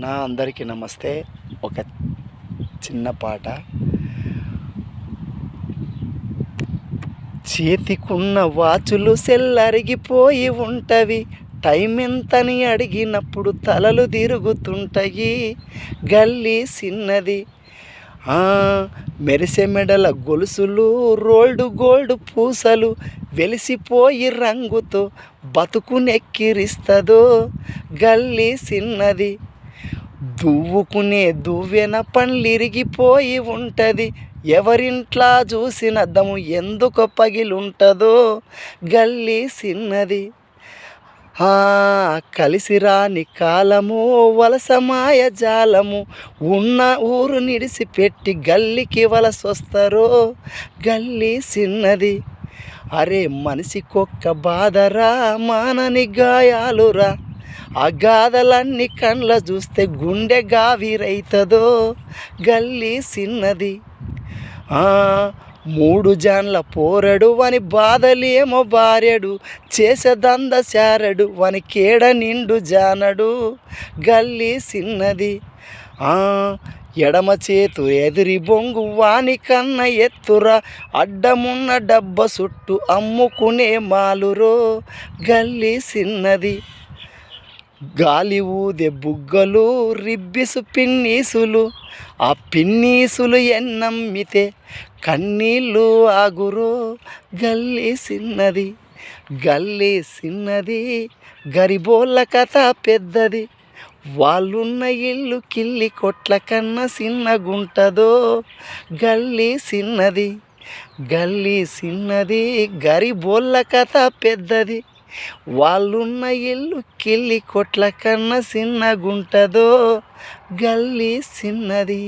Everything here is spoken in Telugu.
అందరికీ నమస్తే. ఒక చిన్న పాట. చేతికున్న వాచులు సెల్లరిగిపోయి ఉంటవి, టైం ఎంతని అడిగినప్పుడు తలలు తిరుగుతుంటాయి. గల్లీ సిన్నది మెరిసే మెడల గొలుసులు, రోల్డ్ గోల్డ్ పూసలు, వెలిసిపోయి రంగుతో బతుకునెక్కిరిస్తదో. గల్లీ సిన్నది దువ్వుకునే దువ్వెన పండ్లిరిగిపోయి ఉంటుంది, ఎవరింట్లా చూసిన దము ఎందుకు పగిలుంటుందో. గల్లీ సిన్నది కలిసి రాని కాలము, వలసమాయ జాలము, ఉన్న ఊరు నిడిసిపెట్టి గల్లీకి వలసొస్తారో. గల్లీ సిన్నది అరే మనిషికొక్క బాధరా, మానని గాయాలురా, ఆ గాథలన్నీ కండ్ల చూస్తే గుండె గావిరైతుందో. గల్లీ సిన్నది మూడు జాన్ల పోరడు వని బాధలేమో భార్యడు, చేసేదంద శారడు వని కేడ నిండు జానడు. గల్లీ సిన్నది ఎడమ చేతు ఎదిరి బొంగు వాని కన్న ఎత్తురా, అడ్డమున్న డబ్బ చుట్టూ అమ్ముకునే మాలురో. గల్లీ సిన్నది గాలి ఊదే బుగ్గలు, రిబ్బిసు పిన్నీసులు, ఆ పిన్నీసులు ఎన్నమ్మితే కన్నీళ్ళు ఆగురో. గల్లీ సిన్నది గల్లీ సిన్నది గరిబోళ్ళ కథ పెద్దది, వాళ్ళున్న ఇల్లు కిల్లి కొట్ల కన్నా చిన్నగుంటదో. గల్లీ సిన్నది గల్లీ సిన్నది గరిబోళ్ళ కథ పెద్దది, వాళ్ళున్న ఇల్లు కిల్లి కొట్ల కన్నా చిన్నగుంటదో. గల్లీ సిన్నది.